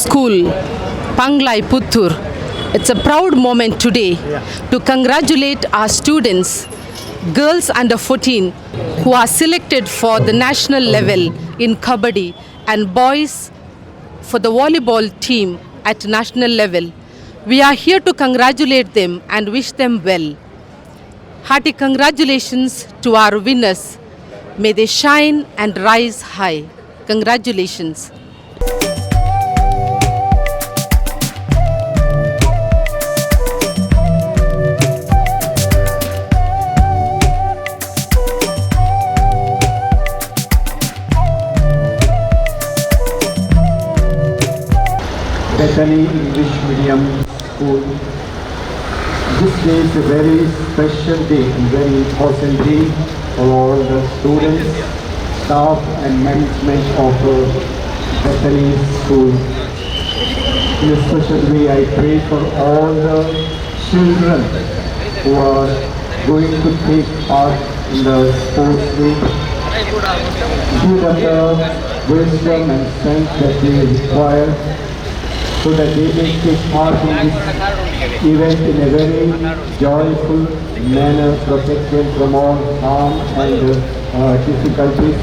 school, Panglai Puttur. It's a proud moment today to congratulate our students, girls under 14, who are selected for the national level in Kabaddi and boys for the volleyball team at national level. We are here to congratulate them and wish them well. Hearty congratulations to our winners. May they shine and rise high. Congratulations. Nettanige English Medium School. This day is a very special day and very important day for all the students, staff and management of Nettanige School. In a special way, I pray for all the children who are going to take part in the sports week. Give them the wisdom and strength that they require, so that they may take part in this event in a very joyful manner, protected from all harm and difficulties.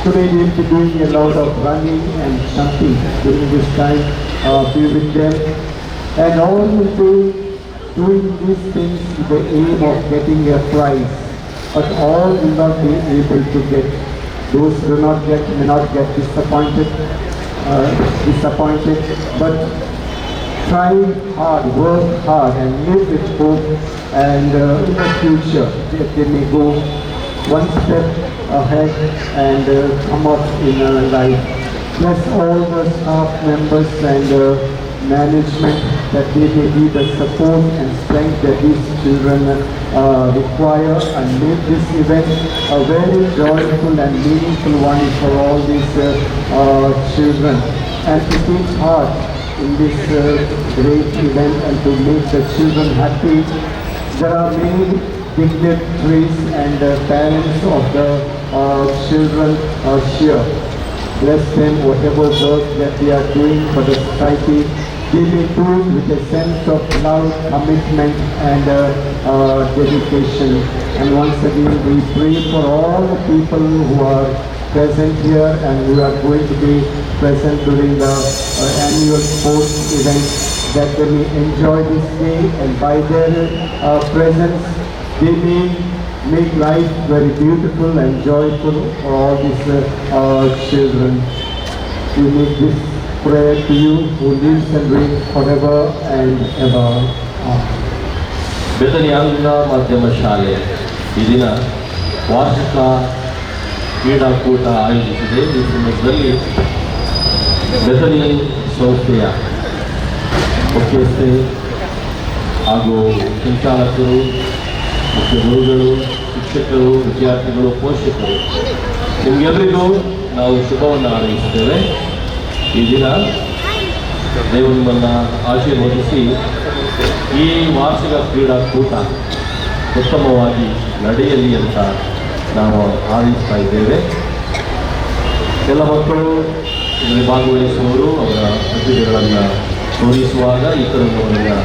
Today we will be doing a lot of running and jumping during this time. Be with them, and all will be doing these things with the aim of getting a prize. But all will not be able to get. Those who may not get disappointed, but try hard, work hard and live with hope, and in the future they may go one step ahead and come up in life. Bless all the staff members and management, that they may be the support and strength that these children require, and make this event a very joyful and meaningful one for all these children, and to take part in this great event and to make the children happy. There are many dignitaries and parents of the children here. Bless them, whatever work that they are doing for the society. They may do it with a sense of love, commitment and dedication. And once again we pray for all the people who are present here and who are going to be present during the annual sports event, that they may enjoy this day, and by their presence they may make life very beautiful and joyful for all these children. We make this prayer to you who lives and reigns forever and ever. ಬೆತನಿ ಆಂಗ್ಲ ಮಾಧ್ಯಮ ಶಾಲೆ ಈ ದಿನ ವಾರ್ಷಿಕ ಕ್ರೀಡಾಕೂಟ ಆಯೋಜಿಸಿದೆ. ಈ ಸಂದರ್ಭದಲ್ಲಿ ಬೆತನಿ ಸಂಸ್ಥೆಯ ಮುಖ್ಯಸ್ಥೆ ಹಾಗೂ ಸಂಚಾಲಕರು, ಮುಖ್ಯ ಗುರುಗಳು, ಶಿಕ್ಷಕರು, ವಿದ್ಯಾರ್ಥಿಗಳು, ಪೋಷಕರು ನಿಮಗೆಲ್ಲರಿಗೂ ನಾವು ಶುಭವನ್ನು ಹಾರೈಸುತ್ತೇವೆ. ಈ ದಿನ ದೇವರು ನಿಮ್ಮನ್ನು ಆಶೀರ್ವದಿಸಿ ಈ ವಾರ್ಷಿಕ ಕ್ರೀಡಾಕೂಟ ಉತ್ತಮವಾಗಿ ನಡೆಯಲಿ ಅಂತ ನಾವು ಹಾರೈಸ್ತಾ ಇದ್ದೇವೆ. ಎಲ್ಲ ಮಕ್ಕಳು ಇದರಲ್ಲಿ ಭಾಗವಹಿಸುವವರು ಅವರ ಪ್ರತಿಭೆಗಳನ್ನು ತೋರಿಸುವಾಗ ಇತರರನ್ನು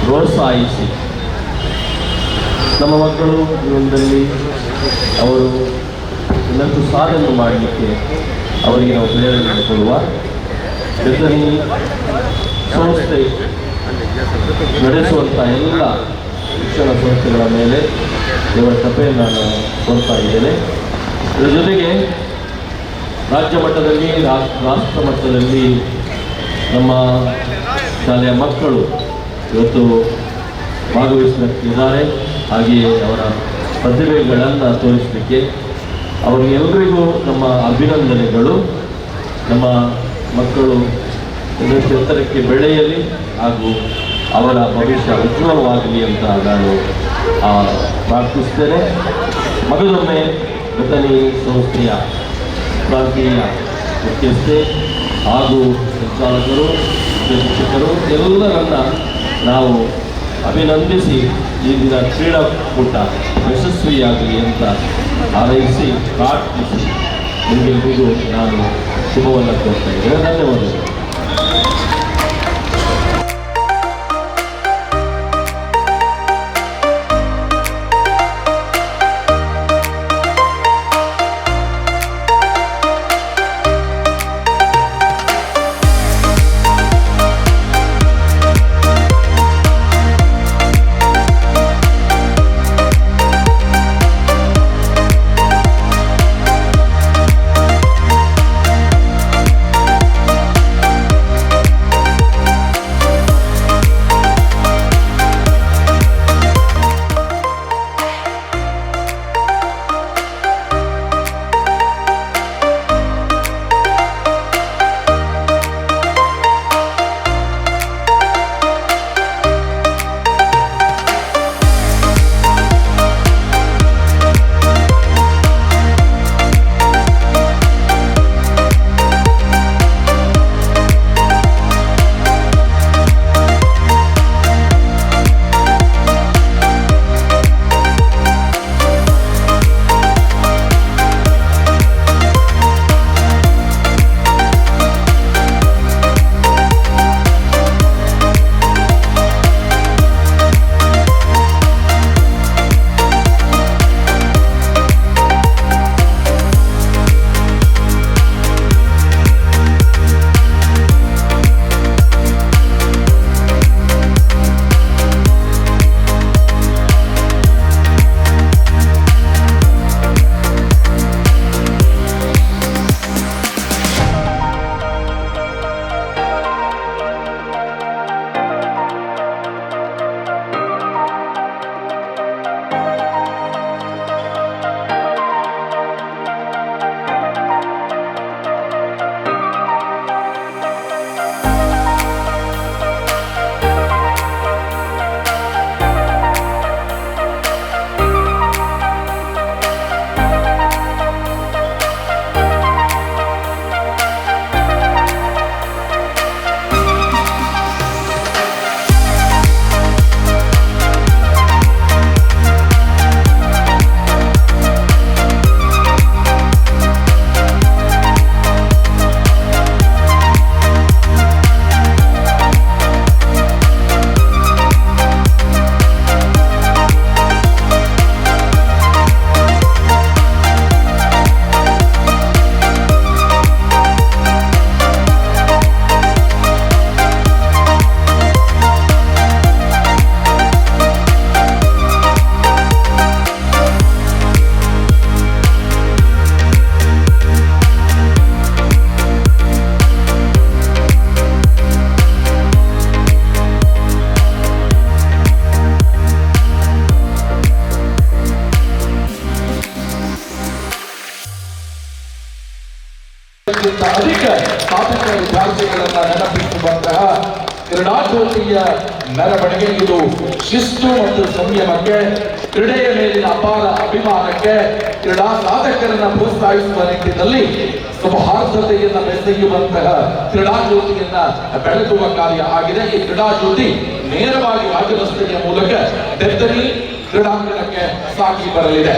ಪ್ರೋತ್ಸಾಹಿಸಿ ನಮ್ಮ ಮಕ್ಕಳು ಜೀವನದಲ್ಲಿ ಅವರು ಇನ್ನಷ್ಟು ಸಾಧನೆ ಮಾಡಲಿಕ್ಕೆ ಅವರಿಗೆ ನಾವು ಪ್ರೇರಣೆ ಕೊಡುವ ಬೆತನಿ ಸಂಸ್ಥೆ ನಡೆಸುವಂಥ ಎಲ್ಲ ಶಿಕ್ಷಣ ಸಂಸ್ಥೆಗಳ ಮೇಲೆ ಇವರ ಕೃಪೆಯನ್ನು ನಾನು ಕೊಡ್ತಾ ಇದ್ದೇನೆ. ಇದರ ಜೊತೆಗೆ ರಾಜ್ಯ ಮಟ್ಟದಲ್ಲಿ, ರಾಷ್ಟ್ರ ಮಟ್ಟದಲ್ಲಿ ನಮ್ಮ ಶಾಲೆಯ ಮಕ್ಕಳು ಇವತ್ತು ಭಾಗವಹಿಸಲಿದ್ದಾರೆ. ಹಾಗೆಯೇ ಅವರ ಪ್ರತಿಭೆಗಳನ್ನು ತೋರಿಸಲಿಕ್ಕೆ ಅವರಿಗೆಲ್ಲರಿಗೂ ನಮ್ಮ ಅಭಿನಂದನೆಗಳು. ನಮ್ಮ ಮಕ್ಕಳು ಇನ್ನಷ್ಟು ಎತ್ತರಕ್ಕೆ ಬೆಳೆಯಲಿ ಹಾಗೂ ಅವರ ಭವಿಷ್ಯ ಉಜ್ವಲವಾಗಲಿ ಅಂತ ನಾನು ಪ್ರಾರ್ಥಿಸ್ತೇನೆ. ಮಗದೊಮ್ಮೆ ಬೆತನಿ ಸಂಸ್ಥೆಯ ಪ್ರಾಂತೀಯ ಮುಖ್ಯಸ್ಥೆ ಹಾಗೂ ಸಂಚಾಲಕರು, ಶಿಕ್ಷಕರು ಎಲ್ಲರನ್ನ ನಾವು ಅಭಿನಂದಿಸಿ ಈ ದಿನ ಕ್ರೀಡಾಕೂಟ ಯಶಸ್ವಿಯಾಗಲಿ ಅಂತ ಹಾರೈಸಿ ಪ್ರಾರ್ಥಿಸಿ ನಿಮಗೆಲ್ಲರಿಗೂ ನಾನು ಶುಭವನ್ನು ಕೋರ್ತಾ ಇದ್ದೇನೆ. ಧನ್ಯವಾದಗಳು. ಅಧಿಕ ಸಾಧಕ ವಿದ್ಯಾರ್ಥಿಗಳನ್ನ ನೆನಪಿಸುವಂತಹ ಕ್ರೀಡಾಜ್ಯೋತಿಯ ಮೆರವಣಿಗೆ ಇದು ಶಿಸ್ತು ಮತ್ತು ಸಂಯಮಕ್ಕೆ, ಕ್ರೀಡೆಯ ಮೇಲಿನ ಅಪಾರ ಅಭಿಮಾನಕ್ಕೆ, ಕ್ರೀಡಾ ಸಾಧಕರನ್ನ ಪ್ರೋತ್ಸಾಹಿಸುವ ನಿಟ್ಟಿನಲ್ಲಿ ಸೌಹಾರ್ದತೆಯನ್ನ ಬೆಸೆಯುವಂತಹ ಕ್ರೀಡಾಜ್ಯೋತಿಯನ್ನ ಬೆಳಗುವ ಕಾರ್ಯ ಆಗಿದೆ. ಈ ಕ್ರೀಡಾಜ್ಯೋತಿ ನೇರವಾಗಿ ರಾಜರಸ್ತೆಯ ಮೂಲಕ ನೆತ್ತನಿ ಕ್ರೀಡಾಂಗಣಕ್ಕೆ ಸಾಗಿ ಬರಲಿದೆ.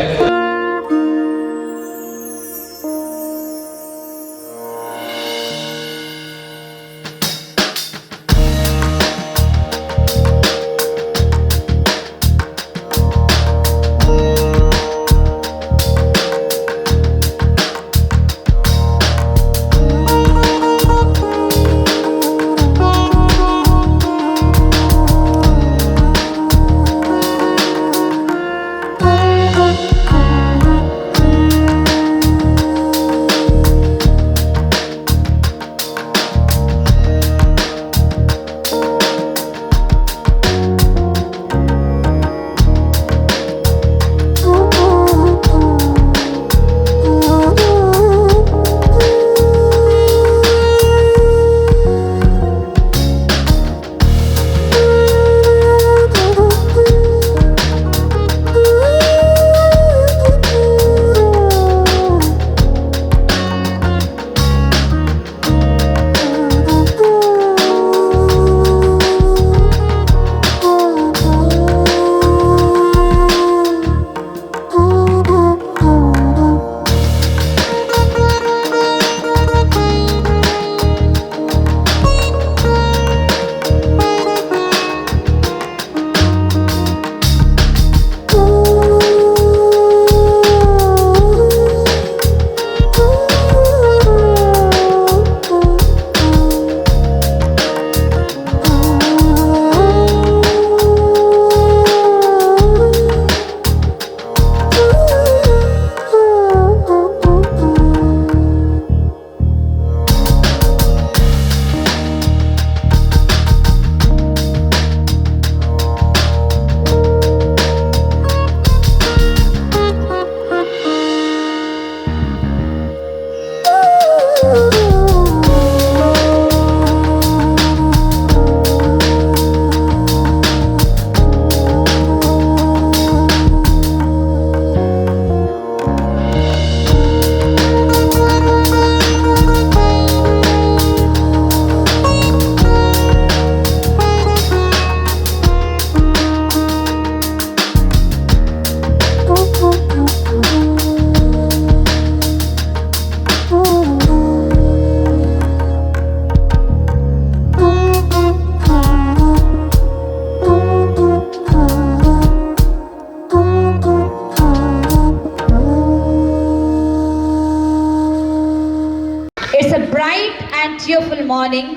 cheerful morning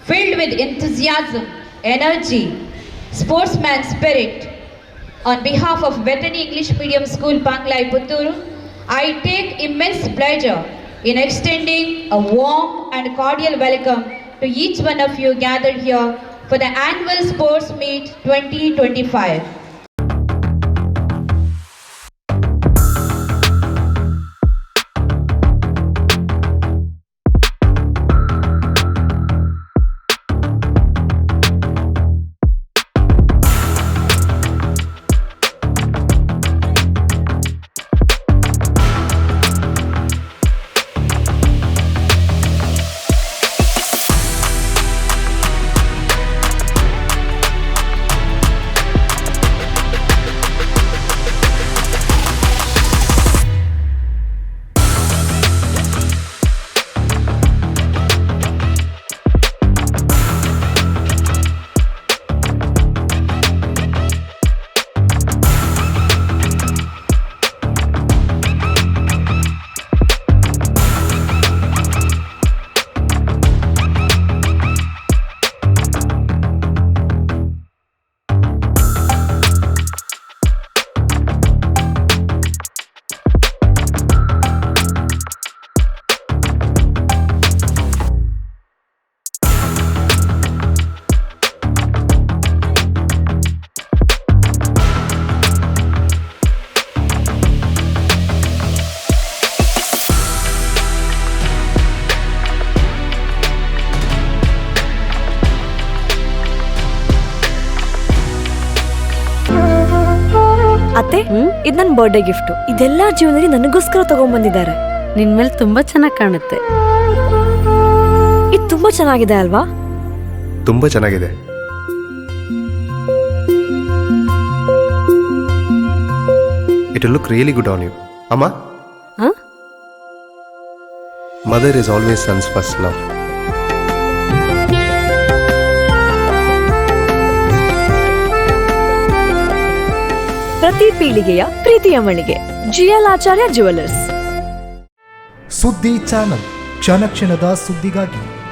filled with enthusiasm, energy, sportsman spirit. On behalf of Veterinary English Medium School, 𝐴𝐵 Puttur, I take immense pleasure in extending a warm and cordial welcome to each one of you gathered here for the annual Sports Meet 2025. ಇದು ನನ್ನ birthday gift. ಇದೆಲ್ಲ ಜೀವನದಲ್ಲಿ ನನಗೋಸ್ಕರ ತಗೊಂಡ್ಬಂದಿದ್ದಾರೆ. ನಿನ್ ಮೇಲೆ ತುಂಬಾ ಚೆನ್ನಾಗಿ ಕಾಣುತ್ತೆ. ಇದು ತುಂಬಾ ಚೆನ್ನಾಗಿದೆ ಅಲ್ವಾ? ತುಂಬಾ ಚೆನ್ನಾಗಿದೆ. It will look really good on you. Amma? Huh? Mother is always son's first love. ಪ್ರತಿ ಪೀಳಿಗೆಯ ಪ್ರೀತಿಯ ಮಳಿಗೆ ಜಿಎಲ್ ಆಚಾರ್ಯ ಜ್ಯುವೆಲರ್ಸ್. ಸುದ್ದಿ ಚಾನಲ್, ಕ್ಷಣ ಕ್ಷಣದ ಸುದ್ದಿಗಾಗಿ.